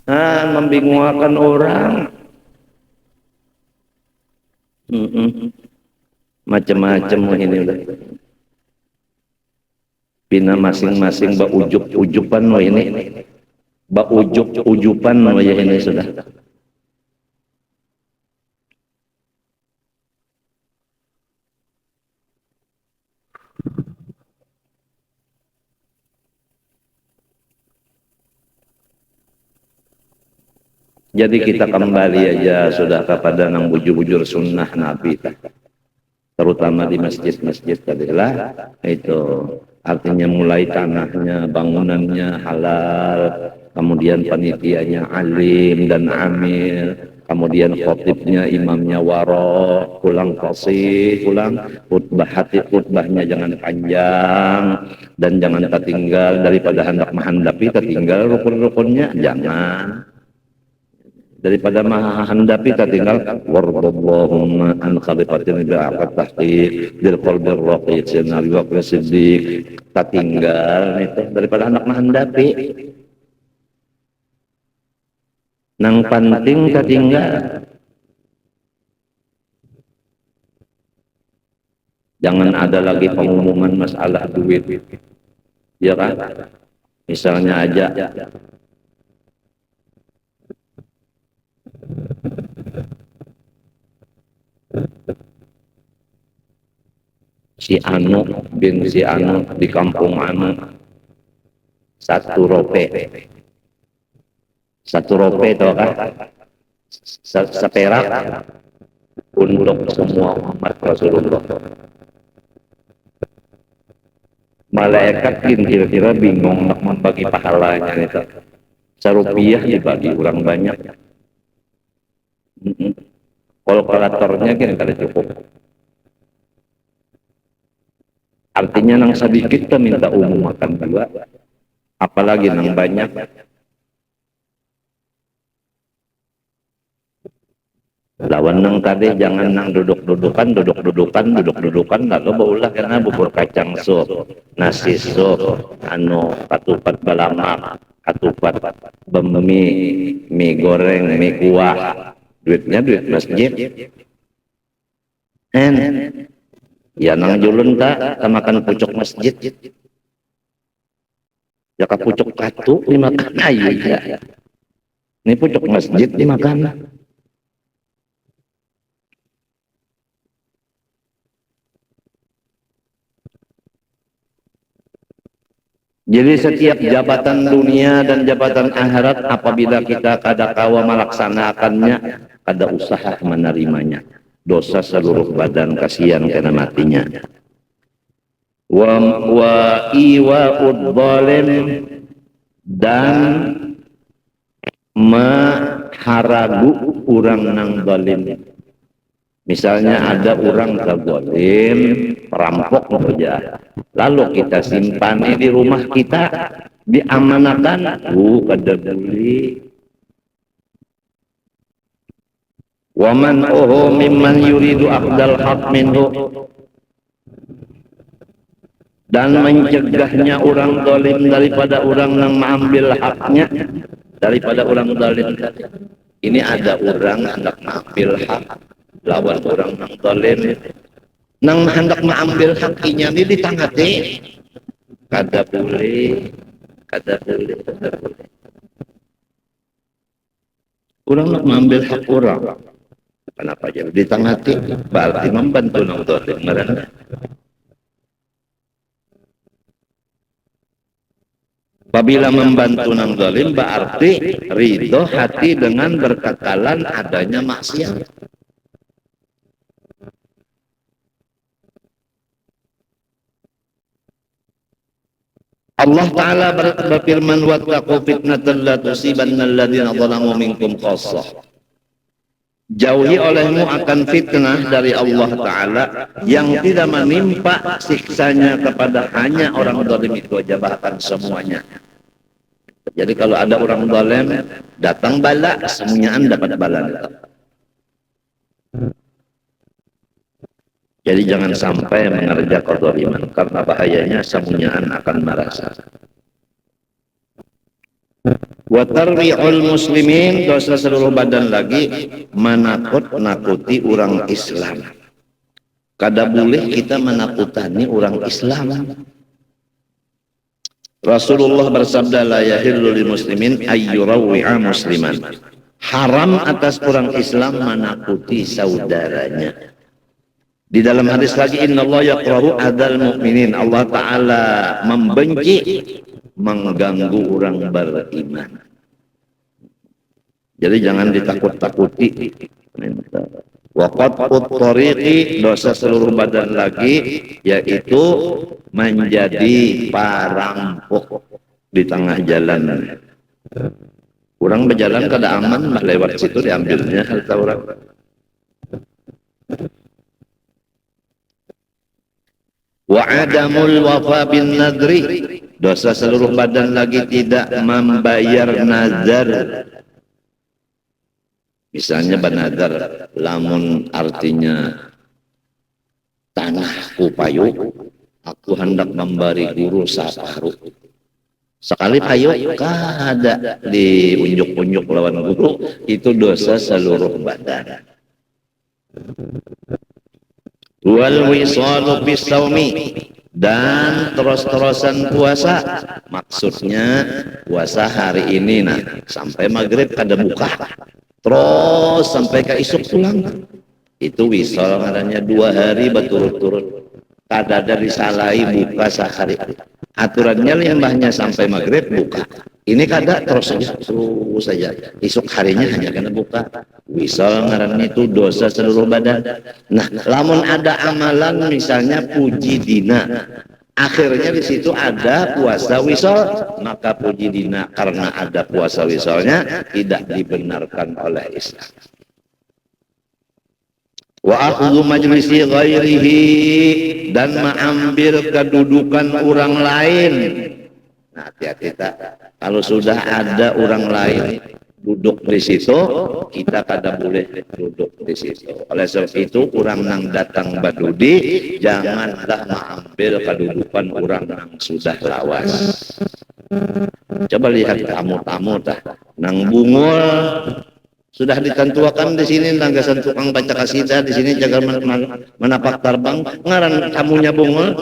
Membingungkan orang. Macam-macam ini udah. Pina masing-masing ujup-ujupan ini. Ujup-ujupan ya ini sudah. Jadi kita kembali aja sudah kepada nang bujur-bujur sunnah Nabi, terutama di masjid-masjid adalah itu artinya mulai tanahnya, bangunannya halal, kemudian panitianya alim dan amil, kemudian khotibnya imamnya waro, pulang fasih, pulang khutbahnya jangan panjang dan jangan tertinggal daripada hendak tertinggal rukun-rukunnya jangan. Daripada menghendapi tertinggal wardallahumma an khalifatin bi'aqat tahqiq dil qalbir raqiq sayyidina Abi Bakr Siddiq tertinggal itu daripada hendak menghendapi nang penting tertinggal. Jangan ada lagi pengumuman masalah duit, ya kan? Misalnya aja si Anu bin si Anu di kampung Anu satu rope itu kan seperak untuk semua umat Rasulullah. Malaikat kira-kira bingung nak membagi pahalanya itu. Serupiah dibagi orang banyak. Kalkulatornya kira-kira cukup. Artinya nang sedikit kita minta umum makan dua, apalagi nang banyak. Lawan nang tadi jangan nang duduk-dudukan lalu baulah karena bubur kacang sup, nasi sup, katupat balamak, katupat mie goreng, mie kuah, duitnya duit masjid. Ya nang julun tak makan pucuk masjid. Ya ka pucuk katu dimakan ayu ya. Ini pucuk masjid dimakan. Jadi setiap jabatan dunia dan jabatan akhirat apabila kita kada kawa melaksanakannya, kada usaha menerimanya. Dosa seluruh badan, kasihan kena matinya. Wa iwa'ud zalim dan maharagu orang nang zalim. Misalnya ada orang zalim, perampok saja. Lalu kita simpani di rumah kita, diamanahkan, kada boleh. Wa man mimman yuridu aqdal haq minhu, dan mencegahnya orang zalim daripada orang yang mengambil haknya daripada orang zalim. Ini ada orang hendak mengambil hak lawan orang yang zalim, nang hendak mengambil haknya ini ditangati, kada boleh. Orang nak mengambil hak orang, kenapa jadi ditangati? Berarti membantu nang zalim mereka. Apabila membantu nang zalim berarti ridho hati dengan berkekalan adanya maksiat. Allah Ta'ala berfirman wattaqu fitnatan la tusibanna alladziina zalamu minkum khassah. Jauhi olehmu akan fitnah dari Allah Ta'ala yang tidak menimpa siksanya kepada hanya orang zalim itu aja, bahkan semuanya. Jadi kalau ada orang zalim datang bala, semuanya dapat bala. Jadi jangan sampai mengerja kezaliman, karena bahayanya semuanya akan merasa. Wa tarwi'ul muslimin, dosa seluruh badan lagi, menakut-nakuti orang Islam. Kada boleh kita menakutani orang Islam. Rasulullah bersabda, la yahillu lil muslimin ayyurawwi'a musliman. Haram atas orang Islam menakuti saudaranya. Di dalam hadis lagi, innallaha yakrahu adal mu'minin. Allah Ta'ala membenci mengganggu orang beriman. Jadi jangan ditakut-takuti. Wa qat'ut thariqi, dosa seluruh badan lagi, yaitu menjadi perampok di tengah jalan. Orang berjalan kada aman, lewat situ diambilnya harta orang. Wa adamul wafa bin nadri, dosa seluruh badan lagi tidak membayar nazar. Misalnya banadar, lamun artinya tanahku payu, aku hendak memberi guru saparuh. Sekali payu kada diunjuk-unjuk lawan guru, itu dosa seluruh badan. Wal wisalu bisaumi, dan terus-terusan puasa, maksudnya puasa hari ini sampai maghrib kada buka, terus sampai ke isuk pulang, itu wisal ngarannya 2 hari berturut-turut, kada ada disalahi buka sehari. Aturannya limbahnya sampai maghrib buka, ini kada terus saja isuk harinya hanya kena buka. Wisal ngaran itu dosa seluruh badan. Nah, lamun ada amalan misalnya puji dina, akhirnya di situ ada puasa wisal, maka puji dina karena ada puasa wisalnya tidak dibenarkan oleh Islam. Wa akhdhu majlisi ghairihi, dan mengambil kedudukan orang lain. Nah, hati-hati kalau sudah ada orang lain duduk di situ, kita kada boleh duduk di situ. Oleh sebab itu, orang nang datang badudi, janganlah mengambil kedudukan orang nang sudah lawas. Coba lihat tamu-tamu nang bungul, sudah ditentukan di sini nanggasan tukang baca kasidah, di sini jaga menapak terbang, ngaran tamunya bungul,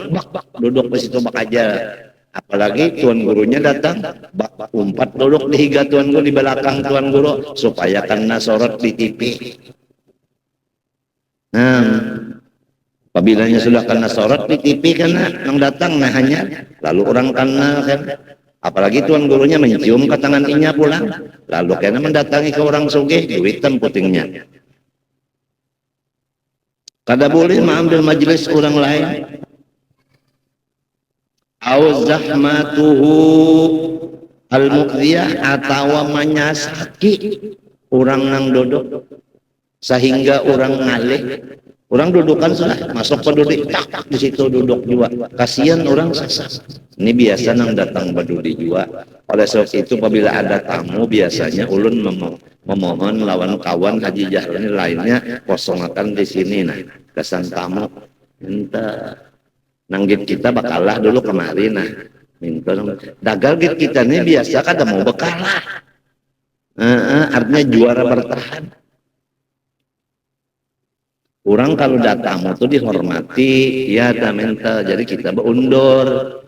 duduk di situ bak aja. Apalagi tuan gurunya datang, bak umpat duduk di higa tuan guru, di belakang tuan guru, supaya kena sorot di TV. Apabila sudah kena sorot di TV, karena yang datang hanya, lalu orang kena kan. Apalagi tuan gurunya mencium ke tangan inya pulang, lalu kena mendatangi ke orang sugih, duitan putingnya. Kada boleh mengambil majelis orang lain. Au zahmatuhu al-muqdiyah, atau menyasaki orang nang duduk sehingga orang ngalih. Orang dudukan sudah masuk peduli, tak di situ duduk juga. Kasihan orang sasak. Ini biasa nang datang peduli juga. Oleh sebab itu, apabila ada tamu, biasanya ulun memohon lawan kawan haji jahlani lainnya kosongakan di sini. Nah, kesan tamu minta nanggit kita bakalah dulu kemarin. Nah, minta dagal git kita ini biasa kada mau bakalah. Artinya juara bertahan. Orang kalau datang itu dihormati, ya minta, jadi kita berundur.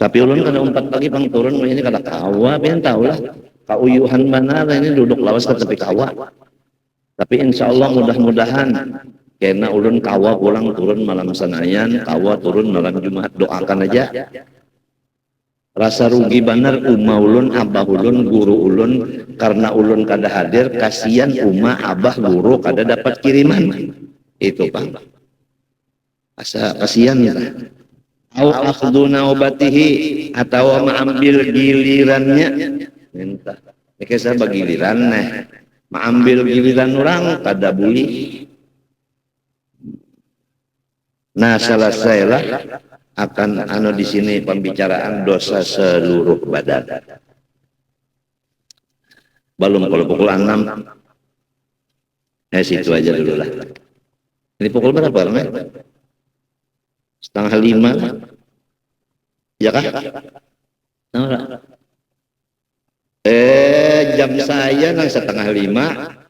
Tapi ulun kada umpat lagi pang turun, ini kada kawa, pian tahu lah. Kauyuhan mana ini duduk lawas ke tepi kawa. Tapi insya Allah mudah-mudahan, karena ulun kawa pulang turun malam Senayan, kawa turun malam Jumat, doakan aja. Rasa rugi benar umah ulun, abah ulun, guru ulun, karena ulun kada hadir, kasihan umah, abah, guru kada dapat kiriman. Itu Bang. Asa kasihan ya. Au akhdhu naubatihi, atau mengambil gilirannya. Minta. Ini saya bagiliran mengambil giliran orang kada boleh. Nah, selesailah akan di sini pembicaraan dosa seluruh badan. Belum, kalau pukul 6 situ aja dulu lah. Ini pukul berapa? 4:30 ya kah? Jam saya nang 4:30.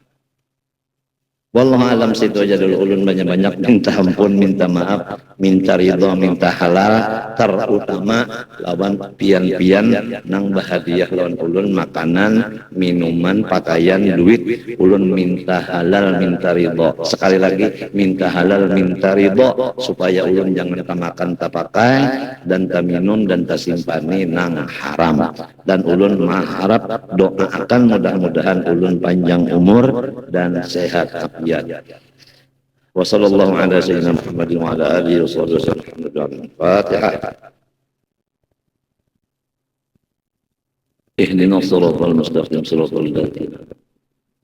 Wallahu alam, situ aja dulu. Ulun banyak-banyak minta ampun, minta maaf, minta ridho, minta halal, terutama lawan pian-pian nang bahadiah lawan ulun makanan, minuman, pakaian, duit. Ulun minta halal, minta ridho. Sekali lagi, minta halal, minta ridho supaya ulun jangan makan tak pakai dan tak minum dan tak simpani nang haram. Dan ulun mengharap doakan mudah-mudahan ulun panjang umur dan sehat afiat. Wa sallallahu ala sayyidina Muhammadin wa ala alihi wa sahbihi wasallam. Fatihah. Ihdinas siratal mustaqim, siratal ladzina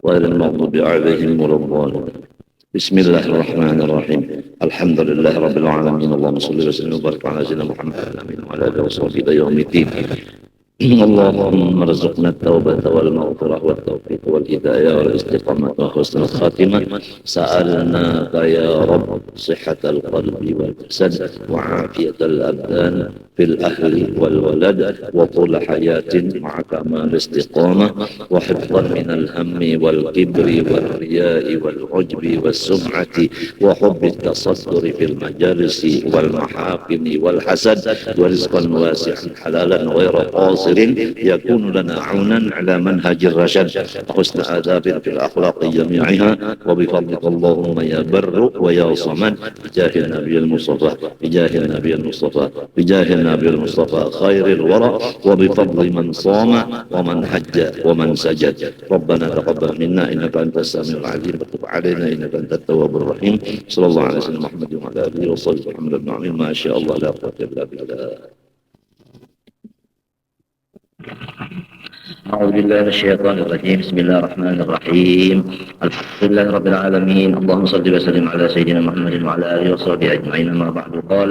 ghairil maghdubi 'alaihim waladdallin. Bismillahirrahmanirrahim. Alhamdulillahirabbil alamin. Allahumma shalli wa sallim wa barik ala sayyidina Muhammadin wa ala alihi wa sahbihi ila yaumiddin. اللهم ارزقنا التوبة والمغفرة والتوفيق والهداية والاستقامة وحسن الخاتمة. سألناك يا رب صحة القلب والجسد وعافية الأبدان في الأهل والولد وطول حياة مع كمال الاستقامة وحفظا من الهم والكبر والرياء والعجب والسمعة وحب التصدر في المجالس والمحاكم والحسد ورزقا واسعا حلالا غير قاصر يكون لنا عونا على منهج الرشد وحسن آداب في الأخلاق جميعها وبفضلك اللهم يا بر ويا صمد بجاه النبي المصطفى بجاه النبي المصطفى بجاه النبي المصطفى خير الورى وبفضل من صام ومن حج ومن سجد. ربنا تقبل منا إنك أنت السميع العليم وتب علينا إنك أنت التواب الرحيم. صلى الله عليه وسلم محمد وعلى آله وصحبه وسلم. ما شاء الله لا قوة إلا بالله. أعوذ بالله من الشيطان الرجيم. بسم الله الرحمن الرحيم. الحمد لله رب العالمين. اللهم صل وسلم على سيدنا محمد وعلى آله وصحبه أجمعين. أما بعد قال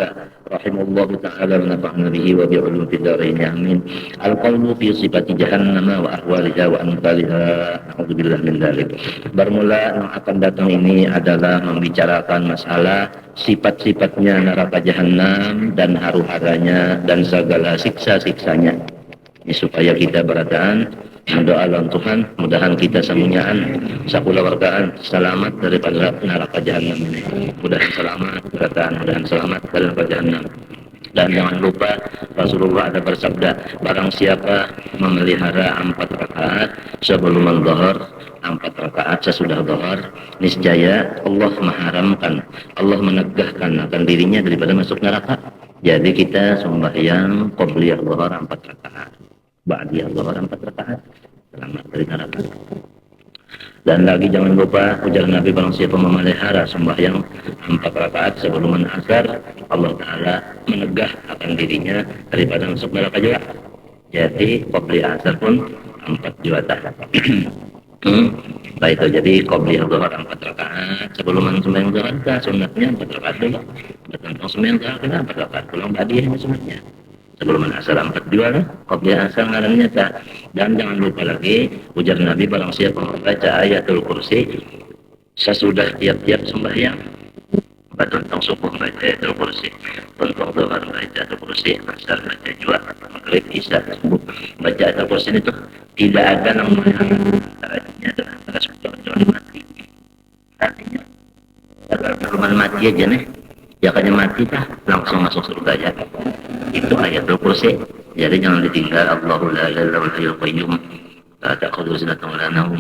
رحمه الله تعالى ونفعنا به وبعلوم في الدارين آمين. القول في صفة جهنم وأحوالها وأمثالها. أعوذ بالله من ذلك. Bermula yang akan datang ini adalah membicarakan masalah sifat-sifatnya neraka jahanam dan haru-haranya dan segala siksa-siksanya. Ini supaya kita beradaan mendoa lawan Tuhan, mudahan kita semuanyaan sakula wargaan selamat daripada neraka jahanam ini. Mudahan selamat beradaan, mudahan selamat dari neraka jahanam. Dan jangan lupa Rasulullah ada bersabda, barang siapa memelihara 4 rakaat sebelum zuhur, 4 rakaat sesudah zuhur, niscaya Allah mengharamkan, Allah menegahkan akan dirinya daripada masuk neraka. Jadi kita sembahyang qobliyah zuhur 4 rakaat, ba'diyah zuhur 4 rakaat, selamat dari neraka. Dan lagi jangan lupa ujar Nabi, barang siapa memelihara sembahyang 4 rakaat sebelum asar, Allah Ta'ala menegah akan dirinya daripada masuk neraka juga. Jadi qobliyah asar pun 4 juga. Baik itu, jadi qobliyah zuhur 4 rakaat sebelum sembahyang zuhur, sunatnya 4 rakaat dulu. Tentang sembahyang zuhur 4 rakaat, pulang ba'diyahnya sunatnya. Sebelum asar 4 juga lah, qobliyah asar ngarannya tak. Dan jangan lupa lagi ujar Nabi, barang siapa membaca ayatul kursi sesudah tiap-tiap sembahyang, tentang subuh baca ayatul kursi, tentang zuhur baca ayatul kursi, asar baca juga, maghrib isya subuh baca ayatul kursi, itu tidak ada namanya caranya adalah antara kecuali mati. Artinya kalau mati aja nih, ya kayaknya mati dah langsung masuk surga aja. Itu ayatul kursi. Jadi jangan ditinggal. Allahu la ilaha illa huwal hayyul qayyum la ta'khudhuhu sinatun wa la nawm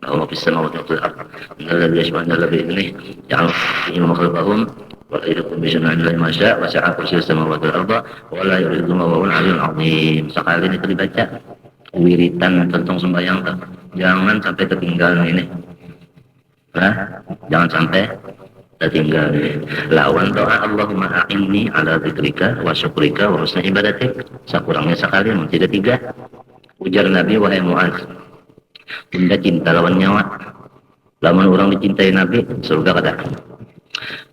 lahu ma fis samawati wa fil ardh alladhi yashfa'u 'indahu bi idhnihi ya'lamu ma khalaqahum wa la yuhituna bi shay'in 'ilmihi ma syaa' wa sa'a kursiyyuhu samawati wal ardh wa la yu'jizuhu ma huwa 'aliyyun 'azim. Sekali ini dibaca wiritan tentang sembahyang, jangan sampai tertinggal ini. Jangan sampai tertinggal. Lawan doa Allahumma a'inni ala dzikrika wa syukrika wa husni ibadatik. Sekurangnya sekali, tidak 3. Ujar Nabi, wahai Mu'adz, bunda cinta lawan nyawa. Lawan orang dicintai Nabi, surga kata.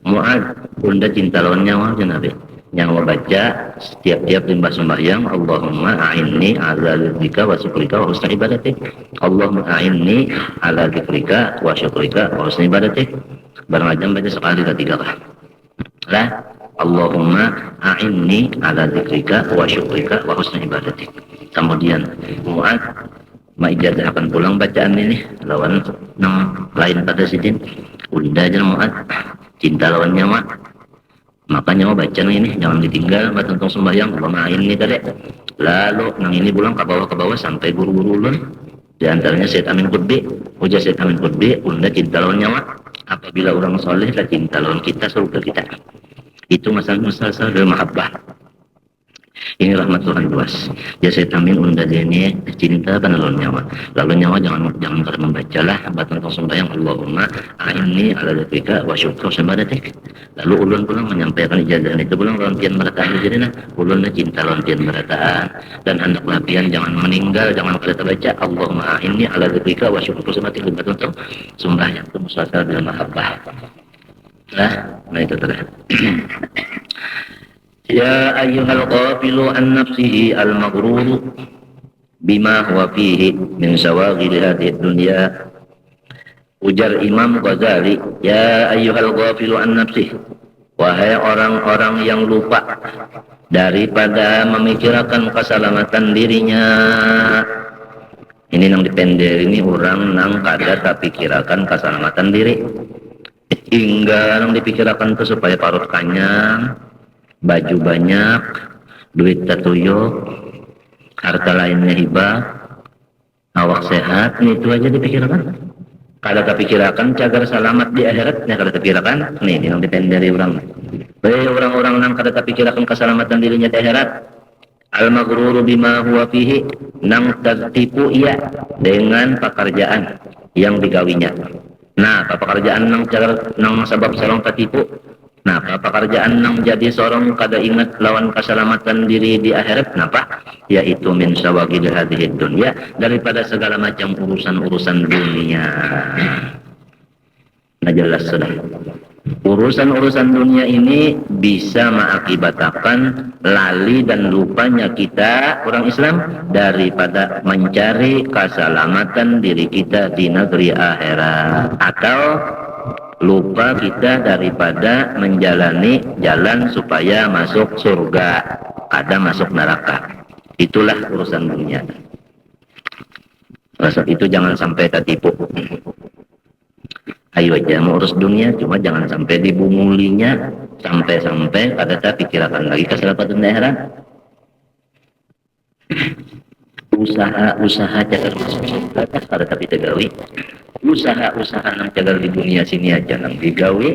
Mu'adz, bunda cinta lawan nyawa aja Nabi. Nyawa baca setiap-tiap limbah sembahyang, Allahumma a'inni ala dzikrika wa syukrika wa husni ibadatik. Allahumma a'inni ala dzikrika wa syukrika wa husni ibadatik. Barang aja baca sekali atau 3 kali lah. Allahumma a'inni ala dzikrika wa syukrika wa husni ibadatik. Kemudian Mu'adz, ijazah akan pulang bacaan ini lawan nang lain pada sidin unda aja muat cinta lawan nyawa makanya mau baca ini jangan ditinggal batentong sembahyang main ini tadi lalu nang ini pulang ke bawah sampai guru-guru ulun di antaranya Syed Amin Qutbi ujar Syed Amin Qutbi unda cinta lawan nyawa apabila orang soleh lah cinta lawan kita surga kita itu masalah dari mahabbah. Ini rahmat Tuhan luas. Ya saya tamin unda ini cinta panalon nyawa. Lalu nyawa jangan pada membacalah batan sembahyang Allahumma a'inni ala dzikra wa syukur sembadatik. Lalu ulun pulang menyampaikan ijazah itu pulang lantian merataan jadi nah ulun cinta lantian merataan dan hendaklah pian jangan meninggal jangan pada terbaca Allahumma a'inni ala dzikra wa syukur sembadatik batan sembahyang itu musasal dengan mahabbah. Nah itu tadi. Ya ayyuhal ghafilu an nafsihi al-maghruru bima huwa fihi min sawaghil hadhihi dunya. Ujar Imam Ghazali, ya ayyuhal ghafilu an nafsihi, wahai orang-orang yang lupa daripada memikirkan keselamatan dirinya. Ini yang dipender ini orang nang kada tak pikirkan keselamatan diri. Hingga nang dipikirkan itu supaya parut kanyang, baju banyak, duit tatuyuk, harta lainnya hibah, awak sehat, ini itu aja dipikirkan. Kalau terpikirkan cagar selamat di akhirat, ya kalau terpikirkan, nih yang dipendari dari orang. Baik orang-orang yang kada terpikirkan keselamatan dirinya di akhirat, al-maghruru bima huwa fihi, nang tertipu ia dengan pekerjaan yang digawinya. Nah, pekerjaan nang cagar nang sebab seorang tertipu. Nah, pekerjaan yang jadi seorang kada ingat lawan keselamatan diri di akhirat, kenapa? Yaitu min sawagil hadhihi dunya, daripada segala macam urusan-urusan dunia. Nah jelas sudah. Urusan-urusan dunia ini bisa mengakibatkan lali dan lupanya kita orang Islam daripada mencari keselamatan diri kita di negeri akhirat atau lupa kita daripada menjalani jalan supaya masuk surga, kada masuk neraka. Itulah urusan dunia. Itu jangan sampai tertipu. Ayo aja mau urus dunia, cuma jangan sampai dibungulinya sampai kada tak pikirkan lagi keselamatan akhirat. Usaha cagar masuk surga kada tapi tegawi. Usaha nang cagar di dunia sini aja nang digawe.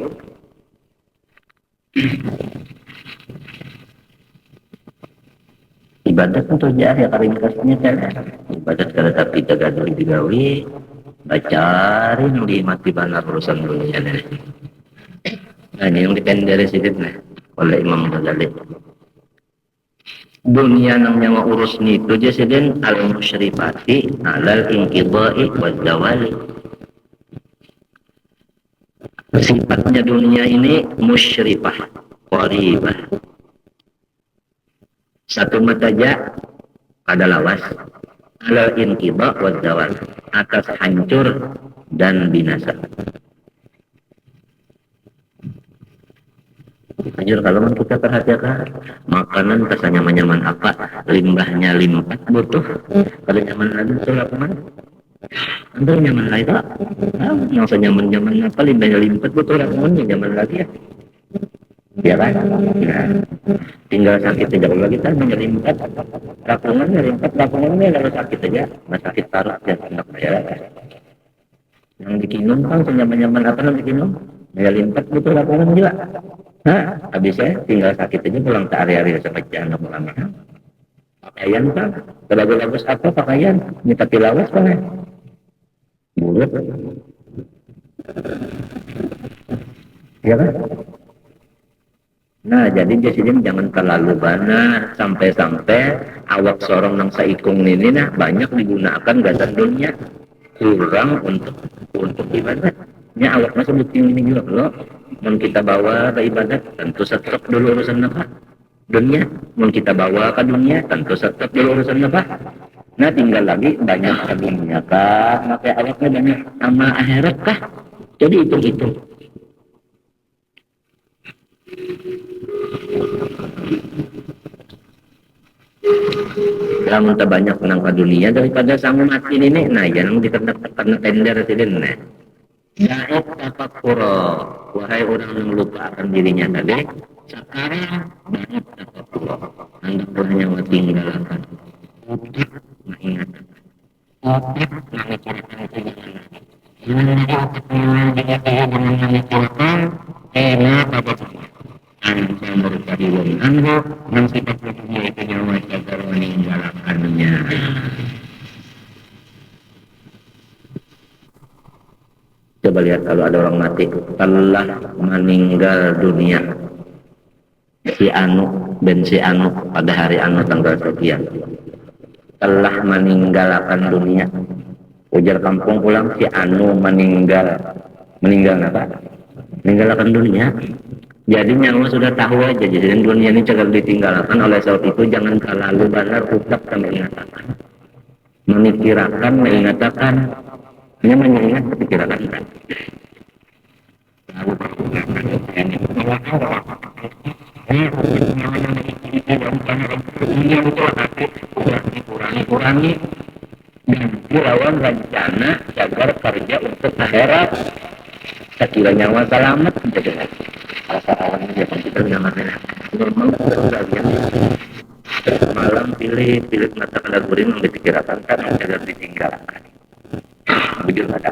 Ibadat untuk jari ringkasnya kan. Ibadat kada tapi tegawi digawe. Bacari nang dimati banar urusan dunia ni. Nah ini yang dipendari sedikit nih oleh Imam Ghazali. Dunia nang nyawa urus ni itu je sedin al-musyrifati alal inqidai wa zawali. Sifatnya dunia ini musyrifah, qaribah. Satu mataja kada lawas alal inqidha wa zawal, atas hancur dan binasa. Hancur kalau kita perhatikan makanan kesannya nyaman apa, limbahnya limpat butuh. Kalau nyaman lagi sudah kemana? Antar nyaman lagi tak? Yang senyaman apa limbahnya limpat butuh ramuan yang nyaman lagi ya. Ya kan? Nah, tinggal sakit aja kalau kita menyelimpat rakungannya kalau sakit aja, nggak sakit parah ya nggak bayar. Yang dikinum kan senyaman apa yang dikinum? Menyelimpat butuh rakungan juga. Nah, habisnya tinggal sakit aja pulang ke area-area sampai jangan lama. Pakaian kan, bagus apa pakaian? Minta tilawas kan? Bulut. Ya kan? Nah, jadi jadi jangan terlalu banyak sampai awak sorong nang saikung ini nah banyak digunakan gasan dunia kurang untuk ibadat. Nya awak masih bukti ini juga loh. Mun kita bawa ke ibadat tentu stop dulu urusan apa? Dunia. Mun kita bawa ke dunia tentu stop dulu urusan apa? Nah, tinggal lagi banyak ke dunia kah? Maka awaknya banyak sama akhirat kah? Jadi hitung-hitung. Lamun banyak menang ke dunia daripada sanggup mati ini, nah jangan dikena tender tidak nah. Daik tafakuro, wahai orang yang lupa akan dirinya tadi, sekarang daik tafakuro, hendaklah yang tinggalkan. Otak mengingat, otak memikirkan kebenaran. Memikirkan enak apa sama. Anda merupakan wong anda, yang sifat dunia itu nyawa agar meninggalkannya. Coba lihat kalau ada orang mati telah meninggal dunia si anu dan si anu pada hari anu tanggal sekian telah meninggalkan dunia, ujar kampung pulang si anu meninggal apa? Meninggalkan dunia. Jadi nyawa sudah tahu aja, jadi dunia ini jangan ditinggalkan. Oleh sebab itu jangan terlalu banyak utak dan mengatakan, memikirkan, mengatakan. Ini mengingat kepikiran kita. Kurangi dan lawan rencana agar kerja untuk akhirat. Sekiranya nyawa selamat menjaga. Alasan dia kita namanya normal sekalian. Malam pilih mata kalagurin yang dipikirkan kan agar ditinggalkan. Begitu ada.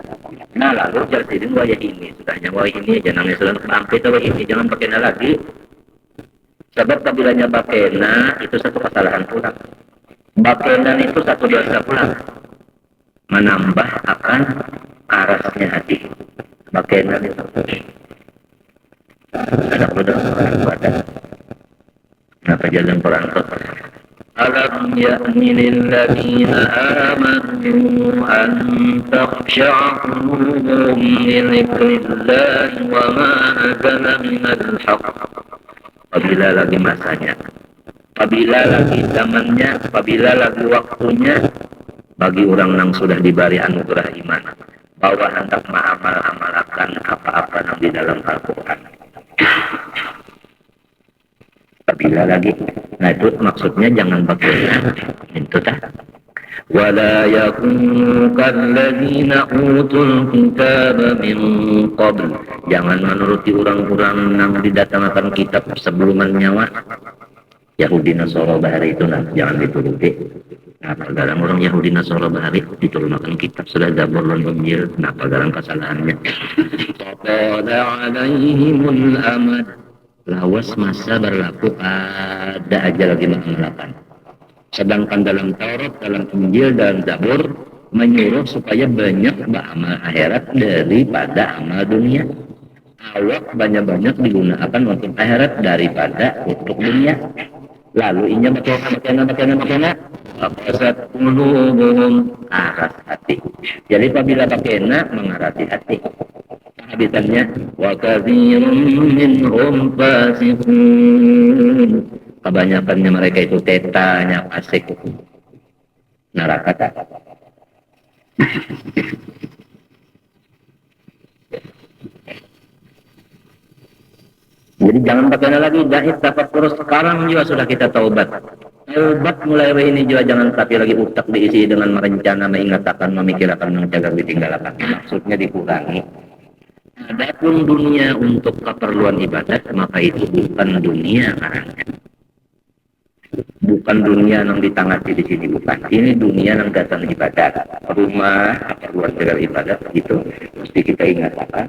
Nah lalu jadi wayah ini sudahnya wayah ini jangan ngeselan sampai wayah ini jangan pakai lagi. Sebab kabilanya bakena itu satu kesalahan pulang. Bakena itu satu dosa pulang. Menambah akan karasnya hati. Bakena itu. Ada orang badan. Kenapa jalan Quran itu? Alam ya'minil ladina amanu an takhsha'a qulubuhum li dhikrillah wa ma nazala minal haqq. Apabila lagi masanya, apabila lagi zamannya, apabila lagi waktunya bagi orang yang sudah diberi anugerah iman bahwa hendak mengamal-amalkan apa-apa yang di dalam Al-Quran. Apabila lagi, nah itu maksudnya jangan bagaimana itu tak. Wala yakunu kalladzina utul kitaba min qabl. Jangan menuruti orang-orang yang didatangkan kitab sebelum nyawa. Yahudi Nasara Bahari itu nah, jangan dituruti. Nah, dalam orang Yahudi Nasara Bahari diturunkan kitab sudah Zabur dan Injil. Nah, dalam kesalahannya. Faqala alaihimul amad. Lawas masa berlaku ada aja lagi mengamalkan. Sedangkan dalam Taurat, dalam Injil dan Zabur menyuruh supaya banyak beramal akhirat daripada amal dunia. Awak banyak-banyak digunakan untuk akhirat daripada untuk dunia. Lalu inya bagaimana? Apasat qulubuhum aras hati. Jadi apabila bakena mengarati hati. Habitannya wa katsirun minhum fasiqun. Kebanyakannya mereka itu tetanya fasik. Neraka tak. Jadi jangan pakai lagi jahit tafakkur sekarang juga sudah kita taubat. Taubat mulai hari ini juga jangan tapi lagi utak diisi dengan merencana, mengatakan, memikirkan, menjaga, ditinggalkan. Maksudnya dikurangi. Adapun dunia untuk keperluan ibadat maka itu bukan dunia karangnya. Bukan dunia yang ditangati di sini bukan. Ini dunia yang datang ibadat. Rumah keperluan segala ibadat itu mesti kita ingat apa?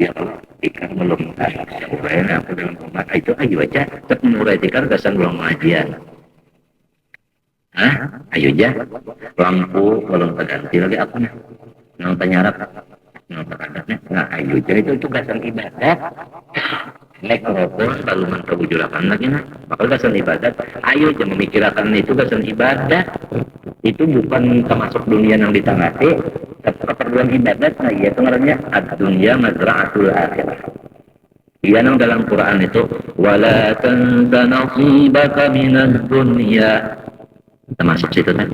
Ya Allah, ikan belum ada. Sebenarnya aku dalam rumah itu ayo aja. Termurai ikan kesan belum ngajian. Hah? Ayo aja. Lampu belum terganti lagi aku nih. Nang penyarap. Nang peradapnya. Nah ayo aja itu kesan ibadat. Naik rokok lalu mentawujulakan lagi nah. Maka kesan ibadat. Ayo aja memikirkan itu kesan ibadat. Itu bukan termasuk dunia yang ditangati. Keperluan ibadat, nah iya itu namanya ad-dunya mazra'atul akhirah. Iya nang dalam Quran itu wala tansa nasibaka minad dunya. Termasuk situ kan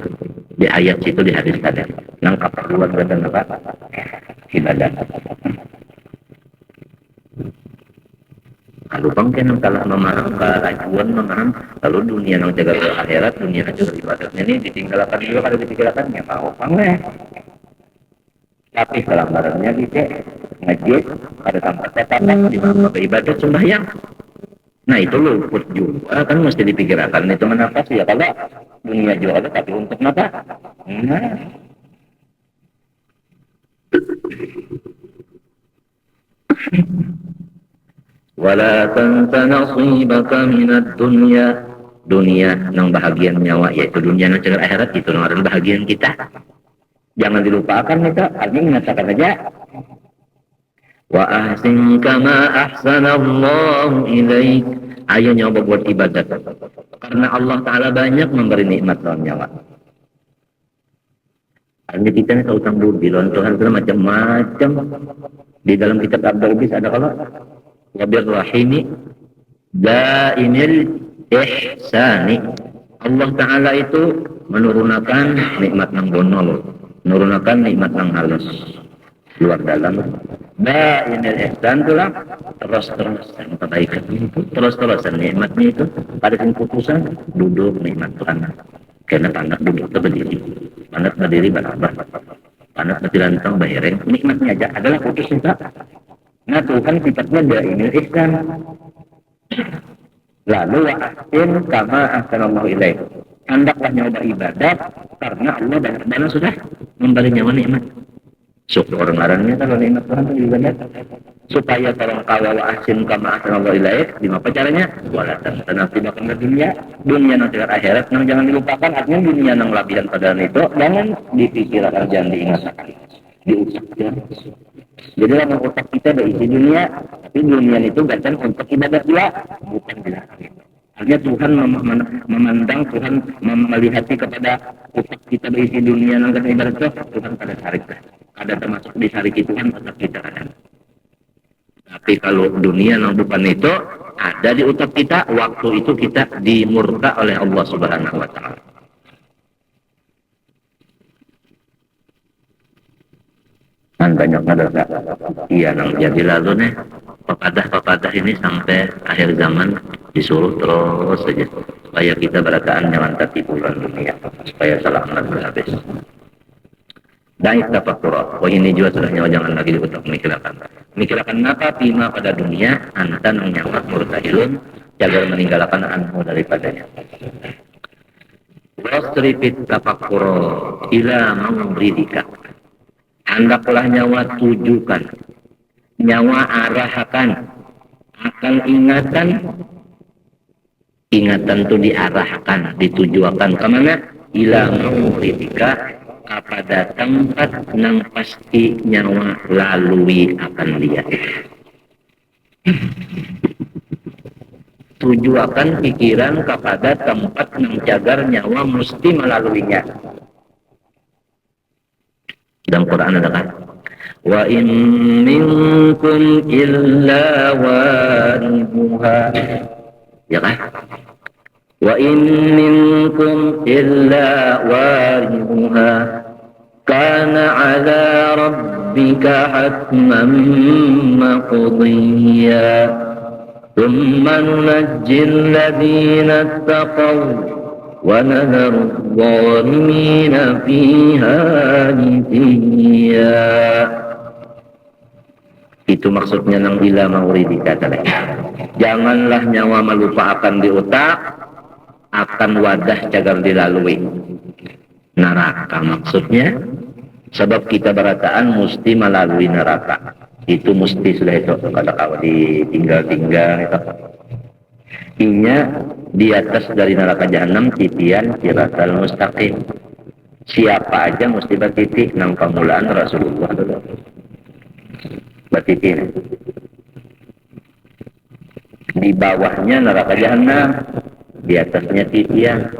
di ayat situ di hadis tadi. Nang keperluan badan apa? Ibadat. Kalau bangken kalau memaham kerajuan memaham kalau dunia yang jaga akhirat dunia yang jaga ibadatnya ini ditinggalkan juga kalau ditinggalkan ya mau panggil. Tapi dalam barangnya bisa ngejit ada tempat tetap di mana ibadat sembahyang. Nah itu luput juga kan mesti dipikirkan itu kenapa sih ya kalau dunia juga ada tapi untuk apa? Nah, wala tansa nasibaka minad dunya dunia nang bahagian nyawa yaitu dunia nang cegar akhirat itu nang adalah bahagian kita jangan dilupakan itu artinya mengatakan saja wa ahsin kama ahsanallahu ilaik ayo nyoba buat ibadat karena Allah Ta'ala banyak memberi nikmat dalam nyawa artinya kita ini utang budi lawan Tuhan itu macam-macam di dalam kitab Abdul Bis ada kalau wabir rahimi dainil ihsani Allah Ta'ala itu menurunkan nikmat nang bonol menurunkan nikmat nang halus luar dalam dainil ihsan itulah terus-terusan kebaikan itu terus-terusan nikmatnya itu pada keputusan duduk nikmat Tuhan karena tanah duduk berdiri tanah berdiri berabar tanah bertilantang bayareng nikmatnya aja adalah putus cinta. Nah Tuhan sifatnya dainil ihsan. Lalu wa'asin kama ahsanallahu ilaih. Hendaklah nyoba ibadat karena Allah banyak sudah memberi nyawa nikmat. Syukur ngarannya kalau nikmat Tuhan itu ibadat. Supaya tolong kawa wa'asin kama ahsanallahu ilaih. Gimana caranya? Wala tanasibakan ke dunia. Dunia nanti akhirat nang jangan dilupakan. Artinya dunia nang labihan pada itu jangan dipikirkan jangan diingatkan. Diucapkan. Jadi dalam otak kita ada isi dunia, tapi dunia itu bukan untuk ibadat dia, bukan dilarang. Artinya Tuhan memandang, Tuhan melihat kepada otak kita berisi dunia yang ibadat itu, Tuhan pada sarik. Ada termasuk di sarik Tuhan otak kita ada. Tapi kalau dunia yang bukan itu, ada di otak kita, waktu itu kita dimurka oleh Allah Subhanahu Wa Taala. Kan banyak dosa iya nang jadi lalu nih pepadah ini sampai akhir zaman disuruh terus saja supaya kita berataan jangan tertipuran dunia supaya selamat berhabis dan tafakkur ini juga sudah nyawa jangan lagi diutak mikirkan apa pima pada dunia anta nang nyawa murtahilun jaga meninggalkan anhu daripadanya wasrifit tafakkur ila mawridika hendaklah nyawa tujukan, nyawa arahkan, akan ingatan itu diarahkan, ditujukan kemana? Ila mauridika kepada tempat yang pasti nyawa lalui akan dia. Tujukan pikiran kepada tempat yang jagar nyawa mesti melaluinya. Dalam Quran ada kan wa in minkum illa wariduha ya kan wa in minkum illa wariduha kana ala rabbika hatman maqdiya thumma nunajjil ladina attaqaw وَنَذَرُ الظَّالِمِينَ فِيهَا جِثِيًّا. Itu maksudnya nang bila mauridika tadi. Janganlah nyawa melupakan di otak akan wadah cagar dilalui. Neraka maksudnya sebab kita berataan mesti melalui neraka. Itu mesti sudah itu kalau kau ditinggal-tinggal itu. Inya di atas dari neraka jahanam titian siratal mustaqim. Siapa aja mesti bertitik nang pamulaan Rasulullah dulu. Bertitik. Di bawahnya neraka jahanam, di atasnya titian.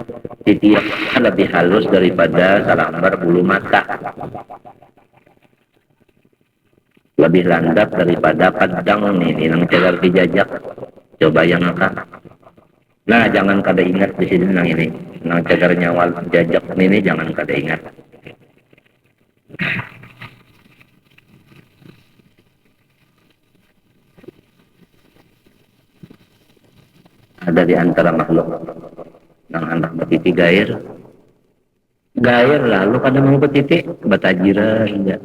Titian lebih halus daripada salambar bulu mata. Lebih landap daripada pedang ini nang cegar dijajak. Coba yang akan. Nah, jangan kada ingat di sini nang ini. Nang cagar nyawa jajak ini jangan kada ingat. ada di antara makhluk yang anak petiti gair lalu kada mau petiti batajiran ya